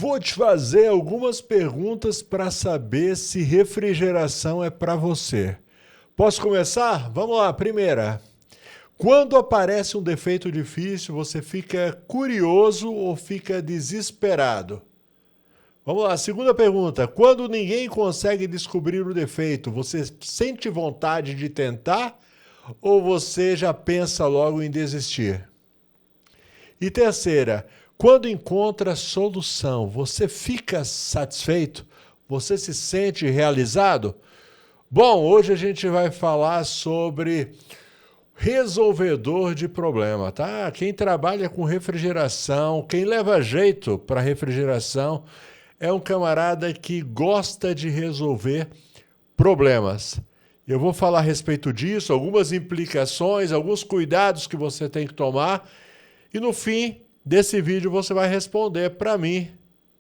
Vou te fazer algumas perguntas para saber se refrigeração é para você. Posso começar? Vamos lá. Primeira, quando aparece um defeito difícil, você fica curioso ou fica desesperado? Vamos lá. Segunda pergunta, quando ninguém consegue descobrir o defeito, você sente vontade de tentar ou você já pensa logo em desistir? E terceira, quando encontra solução, você fica satisfeito? Você se sente realizado? Bom, hoje a gente vai falar sobre resolvedor de problema, tá? Quem trabalha com refrigeração, quem leva jeito para refrigeração, é um camarada que gosta de resolver problemas. Eu vou falar a respeito disso, algumas implicações, alguns cuidados que você tem que tomar, e no fim desse vídeo você vai responder para mim,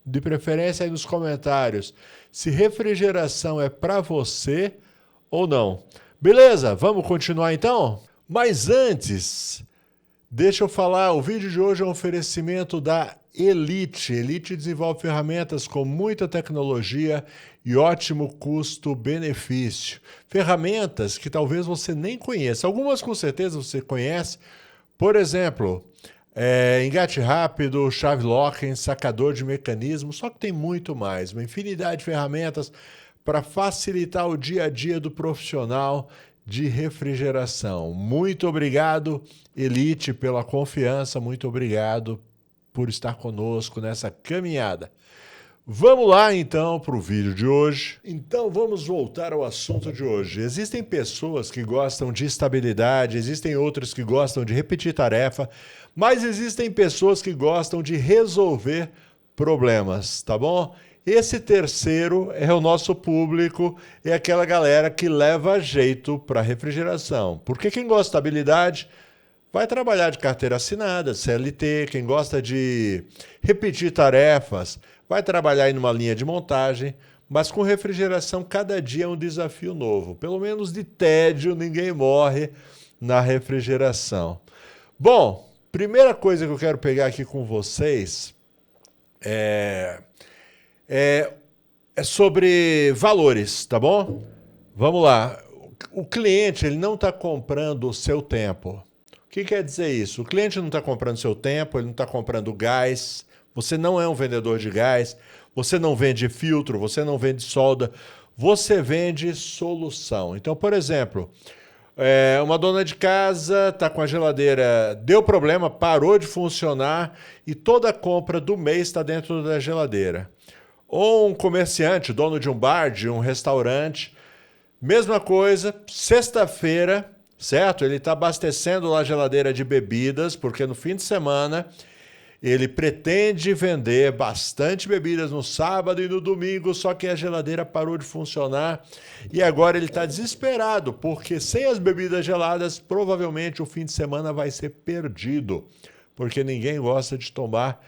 de preferência aí nos comentários, se refrigeração é para você ou não. Beleza? Vamos continuar então? Mas antes, deixa eu falar, o vídeo de hoje é um oferecimento da Elite. Elite desenvolve ferramentas com muita tecnologia e ótimo custo-benefício. Ferramentas que talvez você nem conheça. Algumas com certeza você conhece. Por exemplo, engate rápido, chave locking, sacador de mecanismo, só que tem muito mais, uma infinidade de ferramentas para facilitar o dia a dia do profissional de refrigeração. Muito obrigado, Elite, pela confiança, muito obrigado por estar conosco nessa caminhada. Vamos lá então para o vídeo de hoje. Então vamos voltar ao assunto de hoje. Existem pessoas que gostam de estabilidade, existem outras que gostam de repetir tarefa, mas existem pessoas que gostam de resolver problemas, tá bom? Esse terceiro é o nosso público, é aquela galera que leva jeito para refrigeração. Porque quem gosta de estabilidade vai trabalhar de carteira assinada, CLT, quem gosta de repetir tarefas, vai trabalhar em uma linha de montagem, mas com refrigeração cada dia é um desafio novo. Pelo menos de tédio ninguém morre na refrigeração. Bom, primeira coisa que eu quero pegar aqui com vocês é sobre valores, tá bom? Vamos lá. O cliente ele não está comprando o seu tempo. O que quer dizer isso? O cliente não está comprando seu tempo, ele não está comprando gás, você não é um vendedor de gás, você não vende filtro, você não vende solda, você vende solução. Então, por exemplo, uma dona de casa está com a geladeira, deu problema, parou de funcionar e toda a compra do mês está dentro da geladeira. Ou um comerciante, dono de um bar, de um restaurante, mesma coisa, sexta-feira, certo? Ele está abastecendo lá a geladeira de bebidas, porque no fim de semana ele pretende vender bastante bebidas no sábado e no domingo, só que a geladeira parou de funcionar e agora ele está desesperado, porque sem as bebidas geladas, provavelmente o fim de semana vai ser perdido, porque ninguém gosta de tomar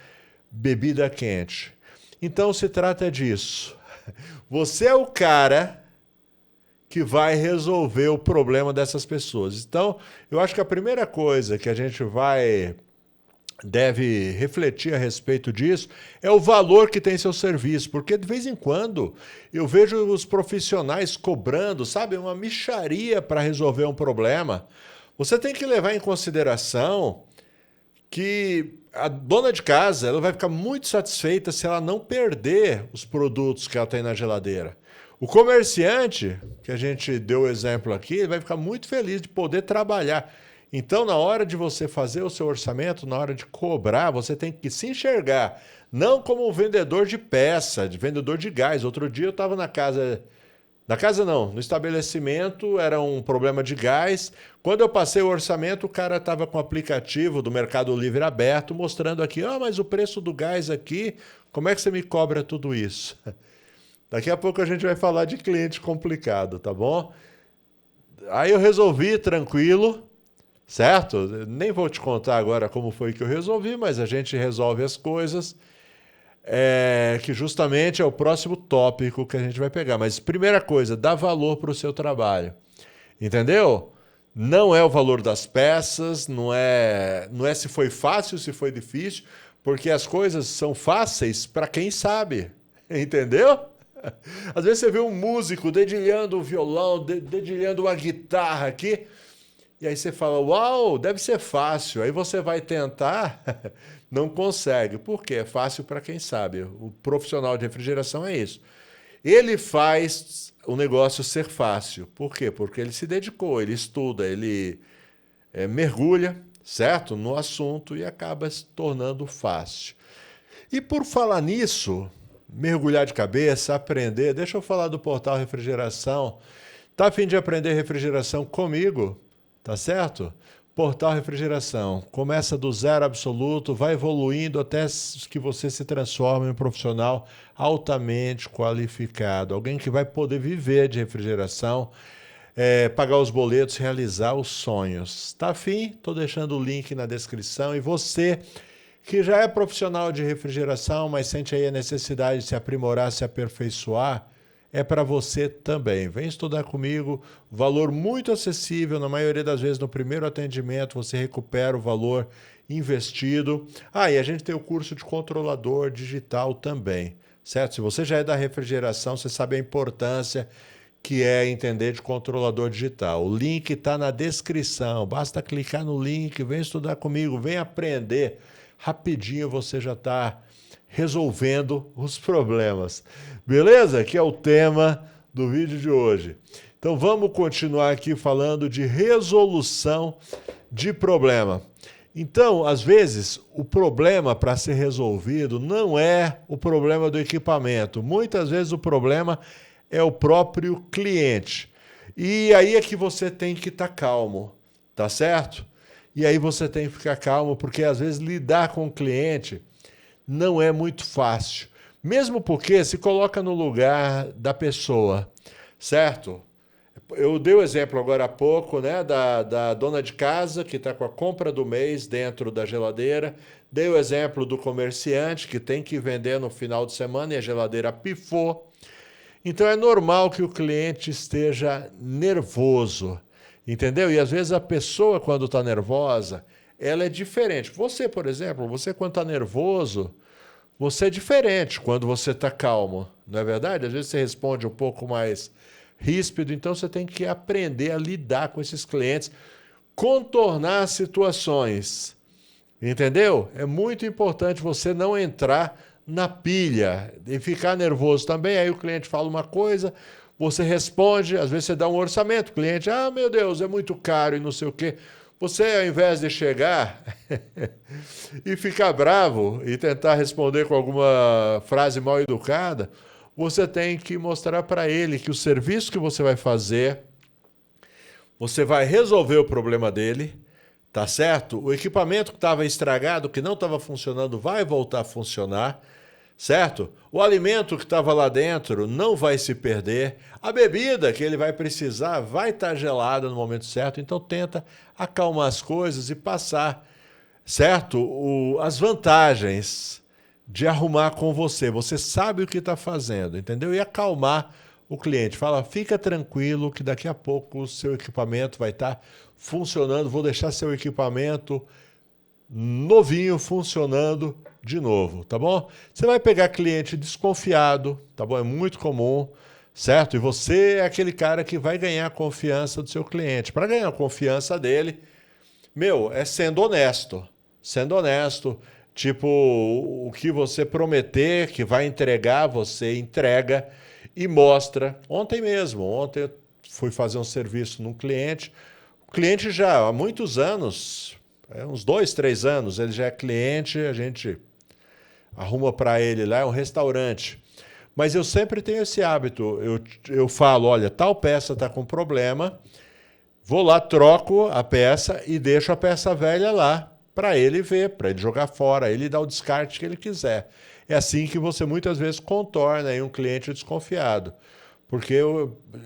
bebida quente. Então se trata disso. Você é o cara que vai resolver o problema dessas pessoas. Então, eu acho que a primeira coisa que a gente deve refletir a respeito disso é o valor que tem seu serviço, porque de vez em quando eu vejo os profissionais cobrando, sabe, uma mixaria para resolver um problema. Você tem que levar em consideração que a dona de casa ela vai ficar muito satisfeita se ela não perder os produtos que ela tem na geladeira. O comerciante, que a gente deu o exemplo aqui, ele vai ficar muito feliz de poder trabalhar. Então, na hora de você fazer o seu orçamento, na hora de cobrar, você tem que se enxergar, não como um vendedor de peça, de vendedor de gás. Outro dia eu estava no estabelecimento, era um problema de gás. Quando eu passei o orçamento, o cara estava com o aplicativo do Mercado Livre aberto, mostrando aqui, mas o preço do gás aqui, como é que você me cobra tudo isso? Daqui a pouco a gente vai falar de cliente complicado, tá bom? Aí eu resolvi, tranquilo, certo? Nem vou te contar agora como foi que eu resolvi, mas a gente resolve as coisas, que justamente é o próximo tópico que a gente vai pegar. Mas primeira coisa, dá valor para o seu trabalho, entendeu? Não é o valor das peças, não é se foi fácil, se foi difícil, Porque as coisas são fáceis para quem sabe, entendeu? Às vezes você vê um músico dedilhando o violão, dedilhando uma guitarra aqui, e aí você fala, uau, deve ser fácil. Aí você vai tentar, não consegue. Por quê? É fácil para quem sabe. O profissional de refrigeração é isso. Ele faz o negócio ser fácil. Por quê? Porque ele se dedicou, ele estuda, ele mergulha, certo? No assunto e acaba se tornando fácil. E por falar nisso, mergulhar de cabeça, aprender, deixa eu falar do Portal Refrigeração. Tá a fim de aprender refrigeração comigo? Tá certo? Portal Refrigeração. Começa do zero absoluto, vai evoluindo até que você se transforme em um profissional altamente qualificado. Alguém que vai poder viver de refrigeração, pagar os boletos, realizar os sonhos. Tá afim? Estou deixando o link na descrição. E você que já é profissional de refrigeração, mas sente aí a necessidade de se aprimorar, se aperfeiçoar, é para você também. Vem estudar comigo, valor muito acessível, na maioria das vezes no primeiro atendimento você recupera o valor investido. E a gente tem o curso de controlador digital também, certo? Se você já é da refrigeração, você sabe a importância que é entender de controlador digital. O link está na descrição, basta clicar no link, vem estudar comigo, vem aprender. Rapidinho você já está resolvendo os problemas. Beleza? Que é o tema do vídeo de hoje. Então vamos continuar aqui falando de resolução de problema. Então, às vezes, o problema para ser resolvido não é o problema do equipamento. Muitas vezes o problema é o próprio cliente. E aí é que você tem que estar calmo, tá certo? E aí você tem que ficar calmo, porque às vezes lidar com o cliente não é muito fácil. Mesmo porque se coloca no lugar da pessoa, certo? Eu dei o exemplo agora há pouco, né, da dona de casa que está com a compra do mês dentro da geladeira. Dei o exemplo do comerciante que tem que vender no final de semana e a geladeira pifou. Então é normal que o cliente esteja nervoso, entendeu? E às vezes a pessoa, quando está nervosa, ela é diferente. Você, por exemplo, você quando está nervoso, você é diferente quando você está calmo, não é verdade? Às vezes você responde um pouco mais ríspido, então você tem que aprender a lidar com esses clientes, contornar situações, entendeu? É muito importante você não entrar na pilha e ficar nervoso também. Aí o cliente fala uma coisa, você responde, às vezes você dá um orçamento, o cliente, meu Deus, é muito caro e não sei o quê. Você, ao invés de chegar e ficar bravo e tentar responder com alguma frase mal educada, você tem que mostrar para ele que o serviço que você vai fazer, você vai resolver o problema dele, tá certo? O equipamento que estava estragado, que não estava funcionando, vai voltar a funcionar, certo? O alimento que estava lá dentro não vai se perder. A bebida que ele vai precisar vai estar gelada no momento certo. Então tenta acalmar as coisas e passar, certo? As vantagens de arrumar com você. Você sabe o que está fazendo, entendeu? E acalmar o cliente. Fala, fica tranquilo que daqui a pouco o seu equipamento vai estar funcionando. Vou deixar seu equipamento novinho funcionando de novo, tá bom? Você vai pegar cliente desconfiado, tá bom? É muito comum, certo? E você é aquele cara que vai ganhar a confiança do seu cliente. Para ganhar a confiança dele, é sendo honesto. Sendo honesto, tipo, o que você prometer que vai entregar, você entrega e mostra. Ontem eu fui fazer um serviço num cliente. O cliente já há muitos anos, uns 2, 3 anos, ele já é cliente, a gente arruma para ele lá, é um restaurante. Mas eu sempre tenho esse hábito, eu falo, olha, tal peça está com problema, vou lá, troco a peça e deixo a peça velha lá para ele ver, para ele jogar fora, ele dá o descarte que ele quiser. É assim que você muitas vezes contorna aí um cliente desconfiado. Porque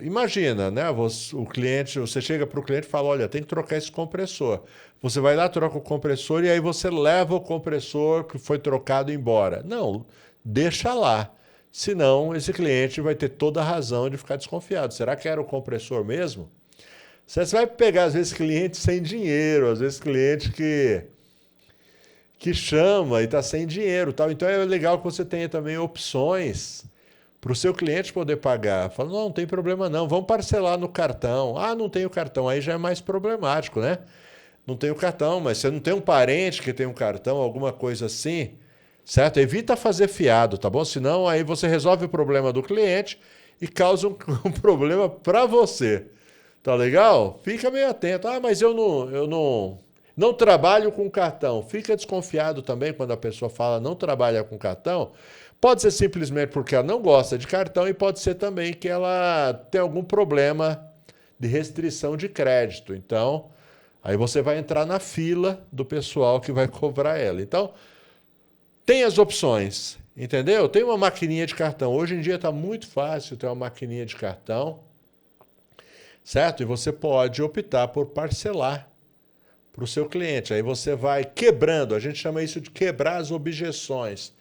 imagina, né? Você chega para o cliente e fala, olha, tem que trocar esse compressor. Você vai lá, troca o compressor e aí você leva o compressor que foi trocado embora. Não, deixa lá. Senão, esse cliente vai ter toda a razão de ficar desconfiado. Será que era o compressor mesmo? Você vai pegar, às vezes, cliente sem dinheiro, às vezes cliente que que chama e está sem dinheiro, tal. Então é legal que você tenha também opções para o seu cliente poder pagar. Fala, não tem problema não, vamos parcelar no cartão. Ah, não tem o cartão, aí já é mais problemático, né? Não tem o cartão, mas você não tem um parente que tem um cartão, alguma coisa assim, certo? Evita fazer fiado, tá bom? Senão aí você resolve o problema do cliente e causa um problema para você. Tá legal? Fica meio atento. Ah, mas eu não trabalho com cartão. Fica desconfiado também quando a pessoa fala não trabalha com cartão. Pode ser simplesmente porque ela não gosta de cartão e pode ser também que ela tem algum problema de restrição de crédito. Então, aí você vai entrar na fila do pessoal que vai cobrar ela. Então, tem as opções, entendeu? Tem uma maquininha de cartão. Hoje em dia está muito fácil ter uma maquininha de cartão, certo? E você pode optar por parcelar para o seu cliente. Aí você vai quebrando, a gente chama isso de quebrar as objeções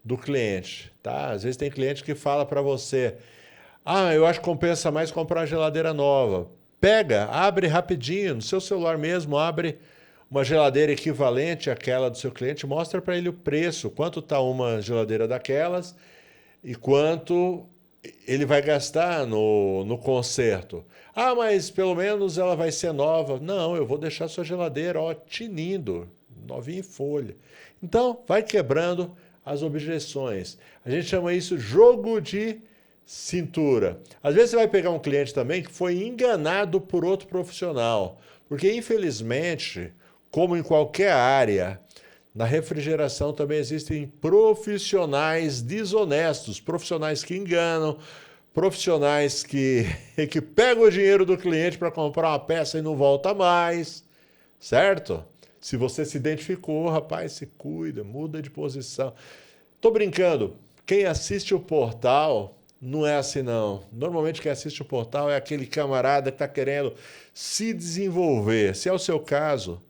do cliente, tá? Às vezes tem cliente que fala para você, ah, eu acho que compensa mais comprar uma geladeira nova. Pega, abre rapidinho, no seu celular mesmo, abre uma geladeira equivalente àquela do seu cliente, mostra para ele o preço, quanto está uma geladeira daquelas e quanto ele vai gastar no conserto. Ah, mas pelo menos ela vai ser nova. Não, eu vou deixar sua geladeira, ó, tinindo, novinha em folha. Então, vai quebrando as objeções. A gente chama isso jogo de cintura. Às vezes você vai pegar um cliente também que foi enganado por outro profissional, porque infelizmente, como em qualquer área, na refrigeração também existem profissionais desonestos, profissionais que enganam, profissionais que pegam o dinheiro do cliente para comprar uma peça e não volta mais, certo? Se você se identificou, rapaz, se cuida, muda de posição. Tô brincando, quem assiste o portal não é assim não. Normalmente quem assiste o portal é aquele camarada que está querendo se desenvolver. Se é o seu caso,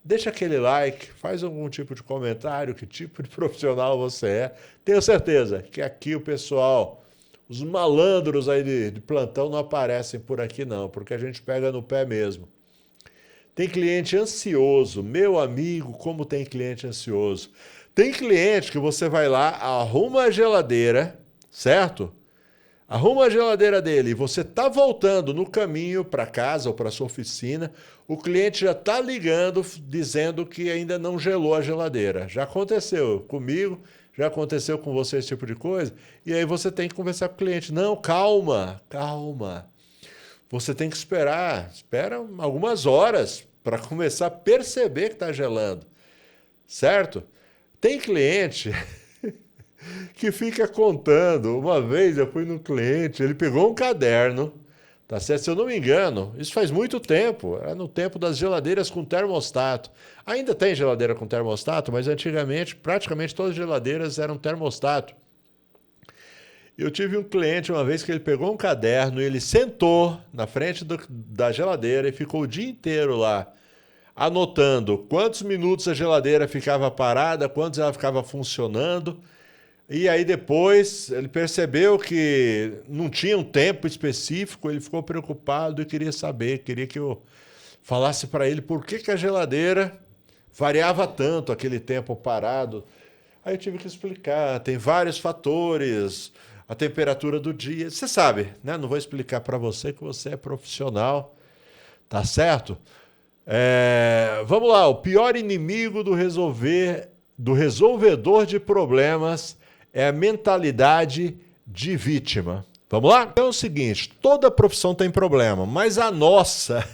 deixa aquele like, faz algum tipo de comentário, que tipo de profissional você é. Tenho certeza que aqui o pessoal, os malandros aí de plantão não aparecem por aqui não, porque a gente pega no pé mesmo. Tem cliente ansioso, meu amigo, como tem cliente ansioso. Tem cliente que você vai lá, arruma a geladeira, certo? Arruma a geladeira dele e você está voltando no caminho para casa ou para sua oficina, o cliente já está ligando dizendo que ainda não gelou a geladeira. Já aconteceu comigo, já aconteceu com você esse tipo de coisa, e aí você tem que conversar com o cliente. Não, calma, calma. Você tem que espera algumas horas para começar a perceber que está gelando, certo? Tem cliente que fica contando. Uma vez eu fui no cliente, ele pegou um caderno, tá certo? Se eu não me engano, isso faz muito tempo, era no tempo das geladeiras com termostato. Ainda tem geladeira com termostato, mas antigamente praticamente todas as geladeiras eram termostato. Eu tive um cliente uma vez que ele pegou um caderno e ele sentou na frente da geladeira e ficou o dia inteiro lá, anotando quantos minutos a geladeira ficava parada, quantos ela ficava funcionando. E aí depois ele percebeu que não tinha um tempo específico, ele ficou preocupado e queria saber, queria que eu falasse para ele por que a geladeira variava tanto aquele tempo parado. Aí eu tive que explicar, tem vários fatores, a temperatura do dia, você sabe, né? Não vou explicar para você que você é profissional, tá certo? Vamos lá, o pior inimigo do resolvedor de problemas é a mentalidade de vítima. Vamos lá? Então é o seguinte, toda profissão tem problema, mas a nossa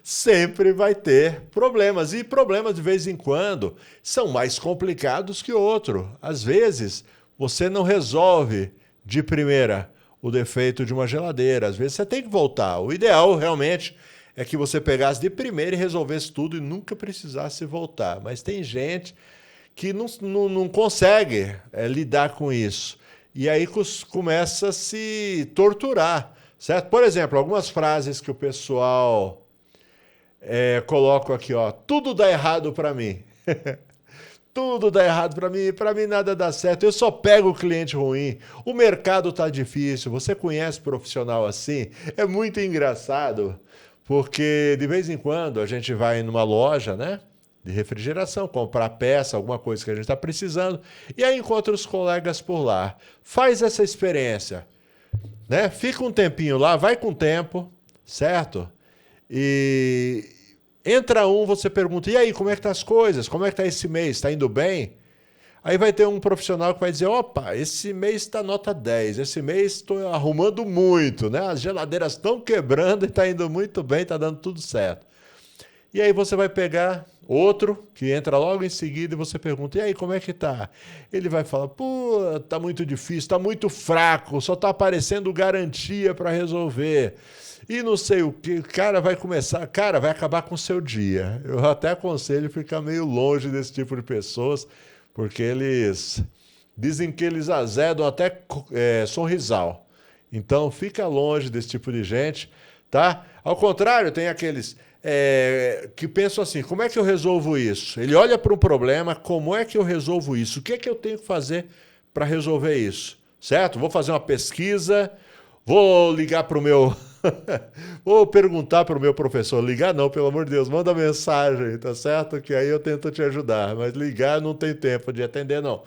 sempre vai ter problemas. E problemas, de vez em quando, são mais complicados que outro. Às vezes, você não resolve de primeira o defeito de uma geladeira. Às vezes, você tem que voltar. O ideal, realmente, é que você pegasse de primeira e resolvesse tudo e nunca precisasse voltar. Mas tem gente que não consegue lidar com isso. E aí começa a se torturar, certo? Por exemplo, algumas frases que o pessoal coloca aqui, ó. Tudo dá errado para mim. Tudo dá errado para mim nada dá certo, eu só pego o cliente ruim, o mercado tá difícil. Você conhece profissional assim? É muito engraçado, porque de vez em quando a gente vai numa loja, né? de refrigeração, comprar peça, alguma coisa que a gente está precisando, e aí encontra os colegas por lá. Faz essa experiência, né? Fica um tempinho lá, vai com o tempo, certo? E entra um, você pergunta, e aí, como é que tá as coisas? Como é que tá esse mês? Está indo bem? Aí vai ter um profissional que vai dizer, opa, esse mês está nota 10, esse mês estou arrumando muito, né? As geladeiras estão quebrando e está indo muito bem, está dando tudo certo. E aí você vai pegar outro que entra logo em seguida e você pergunta, e aí, como é que tá? Ele vai falar, pô, tá muito difícil, tá muito fraco, só tá aparecendo garantia para resolver. E não sei o que, cara, vai acabar com o seu dia. Eu até aconselho ficar meio longe desse tipo de pessoas, porque eles dizem que eles azedam até sorrisal. Então, fica longe desse tipo de gente, tá? Ao contrário, tem aqueles que pensam assim, como é que eu resolvo isso? Ele olha para um problema, como é que eu resolvo isso? O que é que eu tenho que fazer para resolver isso? Certo? Vou fazer uma pesquisa, vou ligar para o meu... Vou perguntar para o meu professor. Ligar não, pelo amor de Deus, manda mensagem, tá certo? Que aí eu tento te ajudar, mas ligar não tem tempo de atender, não.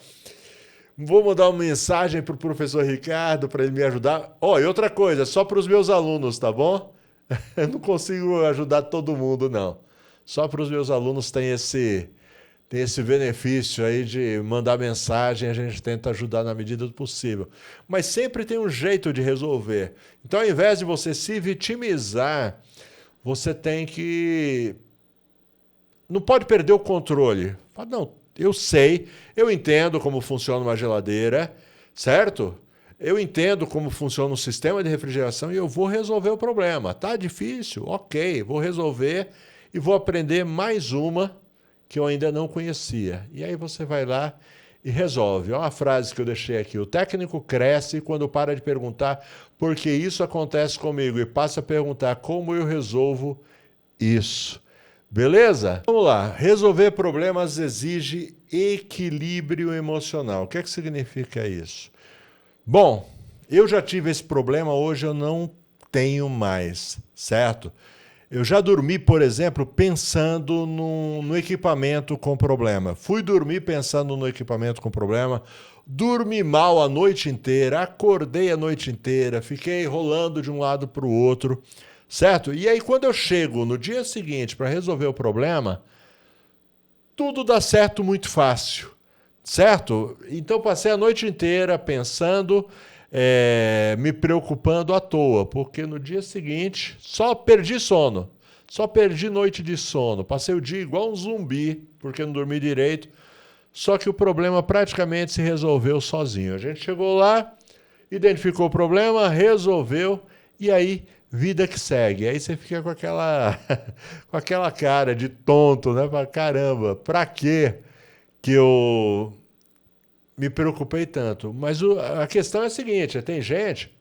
Vou mandar uma mensagem para o professor Ricardo para ele me ajudar. E outra coisa, só para os meus alunos, tá bom? Eu não consigo ajudar todo mundo, não. Só para os meus alunos tem esse benefício aí de mandar mensagem, a gente tenta ajudar na medida do possível. Mas sempre tem um jeito de resolver. Então, ao invés de você se vitimizar, você tem que... Não pode perder o controle. Fala, não, eu sei, eu entendo como funciona uma geladeira, certo? Eu entendo como funciona um sistema de refrigeração e eu vou resolver o problema. Tá difícil? Ok, vou resolver e vou aprender mais uma que eu ainda não conhecia. E aí você vai lá e resolve. Olha uma frase que eu deixei aqui. O técnico cresce quando para de perguntar por que isso acontece comigo e passa a perguntar como eu resolvo isso. Beleza? Vamos lá. Resolver problemas exige equilíbrio emocional. O que é que significa isso? Bom, eu já tive esse problema, hoje eu não tenho mais, certo? Eu já dormi, por exemplo, pensando no equipamento com problema. Fui dormir pensando no equipamento com problema, dormi mal a noite inteira, acordei a noite inteira, fiquei rolando de um lado para o outro, certo? E aí quando eu chego no dia seguinte para resolver o problema, tudo dá certo muito fácil, certo? Então passei a noite inteira pensando... me preocupando à toa, porque no dia seguinte só perdi sono, só perdi noite de sono, passei o dia igual um zumbi, porque não dormi direito, só que o problema praticamente se resolveu sozinho. A gente chegou lá, identificou o problema, resolveu, e aí vida que segue. Aí você fica com aquela cara de tonto, né? Caramba, pra quê que eu... me preocupei tanto. Mas a questão é a seguinte, tem gente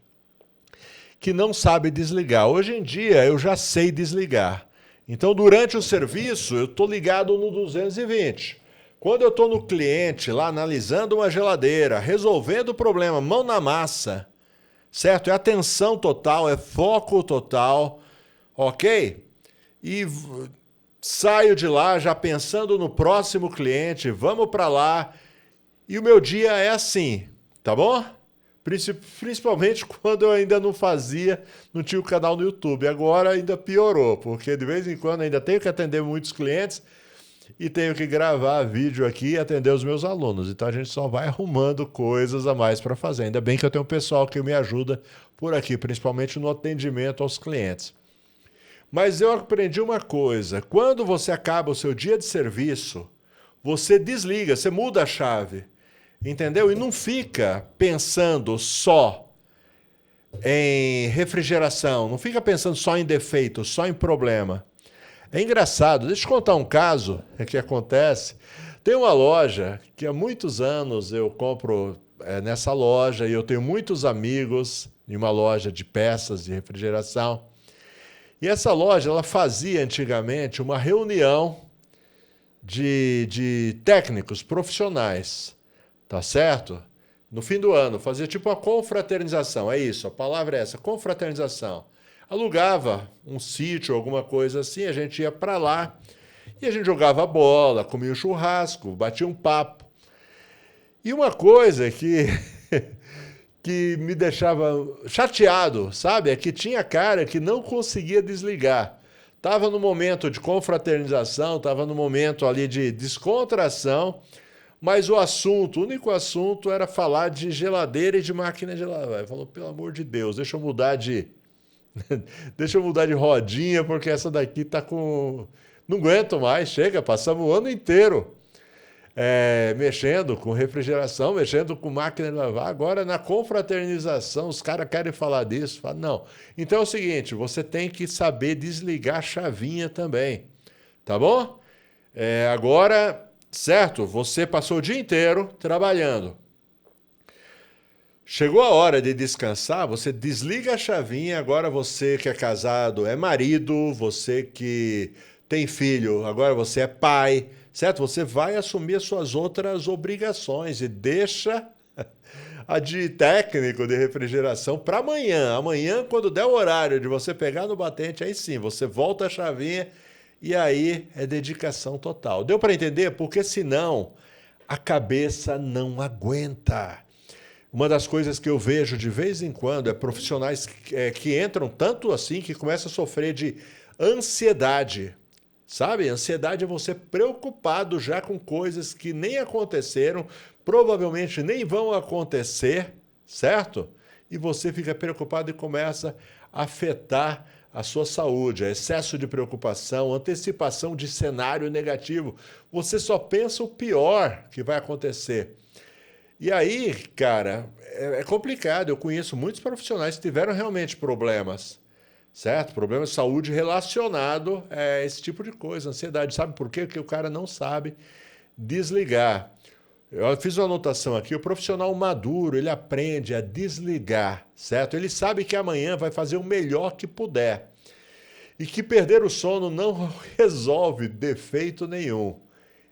que não sabe desligar. Hoje em dia eu já sei desligar. Então durante o serviço eu estou ligado no 220. Quando eu estou no cliente lá analisando uma geladeira, resolvendo o problema, mão na massa, certo? É atenção total, é foco total, ok? E saio de lá já pensando no próximo cliente, vamos para lá. E o meu dia é assim, tá bom? Principalmente quando eu ainda não tinha o canal no YouTube. Agora ainda piorou, porque de vez em quando ainda tenho que atender muitos clientes e tenho que gravar vídeo aqui e atender os meus alunos. Então a gente só vai arrumando coisas a mais para fazer. Ainda bem que eu tenho um pessoal que me ajuda por aqui, principalmente no atendimento aos clientes. Mas eu aprendi uma coisa, quando você acaba o seu dia de serviço, você desliga, você muda a chave. Entendeu? E não fica pensando só em refrigeração, não fica pensando só em defeito, só em problema. É engraçado, deixa eu contar um caso que acontece. Tem uma loja que há muitos anos eu compro nessa loja e eu tenho muitos amigos em uma loja de peças de refrigeração. E essa loja, ela fazia antigamente uma reunião de técnicos profissionais. Tá certo? No fim do ano, fazia tipo uma confraternização, é isso, a palavra é essa, confraternização. Alugava um sítio, alguma coisa assim, a gente ia para lá E a gente jogava bola, comia um churrasco, batia um papo. E uma coisa que me deixava chateado, sabe? É que tinha cara que não conseguia desligar. Estava no momento de confraternização, estava no momento ali de descontração, mas o único assunto era falar de geladeira e de máquina de lavar. Ele falou, pelo amor de Deus, deixa eu mudar de deixa eu mudar de rodinha, porque essa daqui tá com... Não aguento mais, chega, passamos o ano inteiro mexendo com refrigeração, mexendo com máquina de lavar. Agora, na confraternização, os caras querem falar disso. Fala, não. Então é o seguinte, você tem que saber desligar a chavinha também, tá bom? Agora, certo, você passou o dia inteiro trabalhando. Chegou a hora de descansar, você desliga a chavinha, agora você que é casado é marido, você que tem filho, agora você é pai, certo? Você vai assumir as suas outras obrigações e deixa a de técnico de refrigeração para amanhã. Amanhã, quando der o horário de você pegar no batente, aí sim, você volta a chavinha e aí é dedicação total. Deu para entender? Porque senão a cabeça não aguenta. Uma das coisas que eu vejo de vez em quando é profissionais que entram tanto assim que começam a sofrer de ansiedade. Sabe? Ansiedade é você preocupado já com coisas que nem aconteceram, provavelmente nem vão acontecer, certo? E você fica preocupado e começa a afetar a sua saúde, excesso de preocupação, antecipação de cenário negativo. Você só pensa o pior que vai acontecer. E aí, cara, é complicado. Eu conheço muitos profissionais que tiveram realmente problemas, certo? Problemas de saúde relacionado a esse tipo de coisa, ansiedade. Sabe por quê? Porque o cara não sabe desligar. Eu fiz uma anotação aqui, o profissional maduro, ele aprende a desligar, certo? Ele sabe que amanhã vai fazer o melhor que puder. E que perder o sono não resolve defeito nenhum.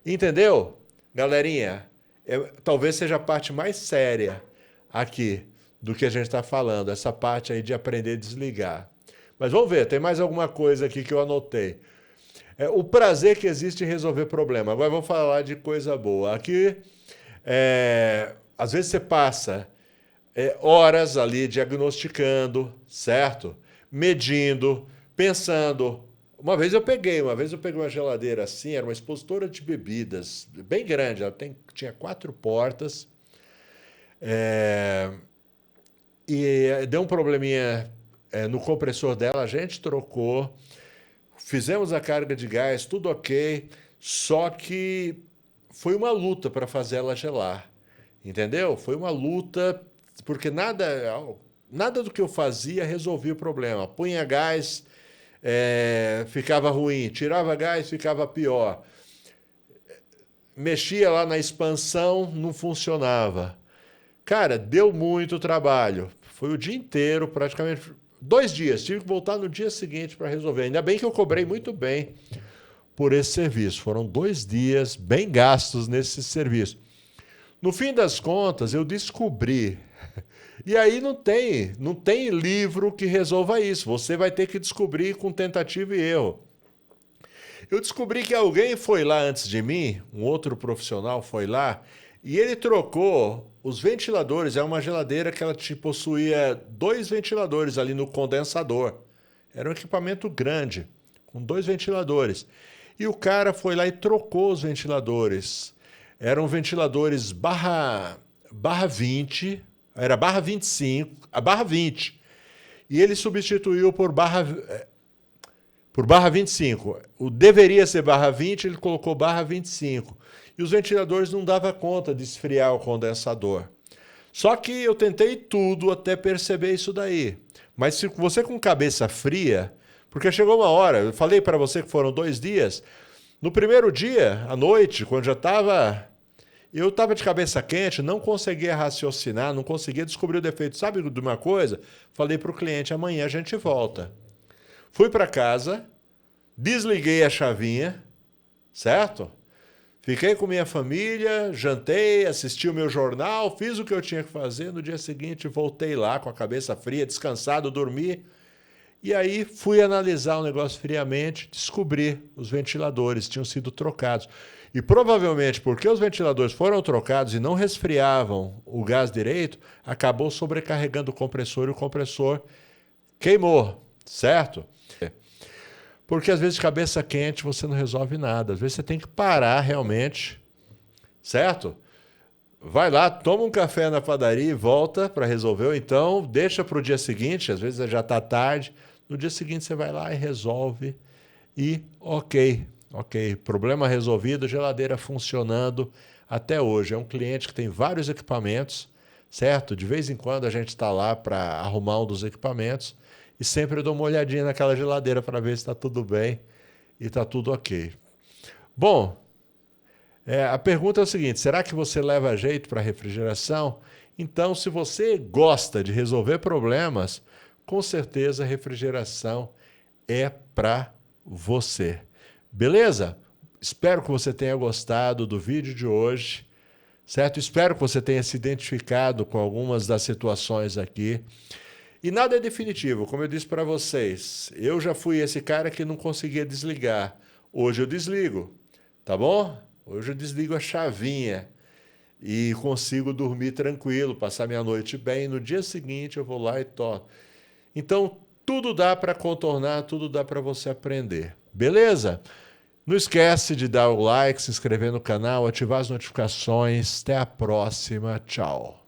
Entendeu? Galerinha, talvez seja a parte mais séria aqui do que a gente está falando, essa parte aí de aprender a desligar. Mas vamos ver, tem mais alguma coisa aqui que eu anotei. O prazer que existe em resolver problema. Agora vamos falar de coisa boa. Aqui, às vezes você passa horas ali diagnosticando, certo? Medindo, pensando. Uma vez eu peguei uma geladeira assim, era uma expositora de bebidas, bem grande, ela tinha 4 portas, e deu um probleminha no compressor dela, a gente trocou, fizemos a carga de gás, tudo ok, só que foi uma luta para fazer ela gelar, entendeu? Foi uma luta, porque nada do que eu fazia resolvia o problema. Punha gás, ficava ruim, tirava gás, ficava pior. Mexia lá na expansão, não funcionava. Cara, deu muito trabalho. Foi o dia inteiro, praticamente 2 dias. Tive que voltar no dia seguinte para resolver. Ainda bem que eu cobrei muito bem por esse serviço. Foram 2 dias bem gastos nesse serviço. No fim das contas, eu descobri. E aí não tem livro que resolva isso. Você vai ter que descobrir com tentativa e erro. Eu descobri que alguém foi lá antes de mim, um outro profissional foi lá, e ele trocou os ventiladores. É uma geladeira que ela possuía 2 ventiladores ali no condensador. Era um equipamento grande, com 2 ventiladores. E o cara foi lá e trocou os ventiladores. Eram ventiladores barra 20, era barra 25, a barra 20. E ele substituiu por barra 25. Deveria ser barra 20, ele colocou barra 25. E os ventiladores não davam conta de esfriar o condensador. Só que eu tentei tudo até perceber isso daí. Mas se você com cabeça fria, porque chegou uma hora, eu falei para você que foram 2 dias, no primeiro dia, à noite, quando eu estava de cabeça quente, não conseguia raciocinar, não conseguia descobrir o defeito. Sabe de uma coisa? Falei para o cliente, amanhã a gente volta. Fui para casa, desliguei a chavinha, certo? Fiquei com minha família, jantei, assisti o meu jornal, fiz o que eu tinha que fazer. No dia seguinte, voltei lá com a cabeça fria, descansado, dormi. E aí fui analisar o negócio friamente, descobri os ventiladores tinham sido trocados. E provavelmente porque os ventiladores foram trocados e não resfriavam o gás direito, acabou sobrecarregando o compressor e o compressor queimou, certo? Porque às vezes de cabeça quente você não resolve nada. Às vezes você tem que parar realmente, certo? Vai lá, toma um café na padaria e volta para resolver. Ou então deixa para o dia seguinte, às vezes já está tarde. No dia seguinte você vai lá e resolve. E ok, problema resolvido, geladeira funcionando até hoje. É um cliente que tem vários equipamentos, certo? De vez em quando a gente está lá para arrumar um dos equipamentos e sempre eu dou uma olhadinha naquela geladeira para ver se está tudo bem e está tudo ok. Bom, a pergunta é o seguinte: será que você leva jeito para refrigeração? Então, se você gosta de resolver problemas, com certeza a refrigeração é para você. Beleza? Espero que você tenha gostado do vídeo de hoje, certo? Espero que você tenha se identificado com algumas das situações aqui. E nada é definitivo, como eu disse para vocês. Eu já fui esse cara que não conseguia desligar. Hoje eu desligo, tá bom? Hoje eu desligo a chavinha e consigo dormir tranquilo, passar minha noite bem. No dia seguinte eu vou lá e toco. Então, tudo dá para contornar, tudo dá para você aprender. Beleza? Não esquece de dar o like, se inscrever no canal, ativar as notificações. Até a próxima. Tchau.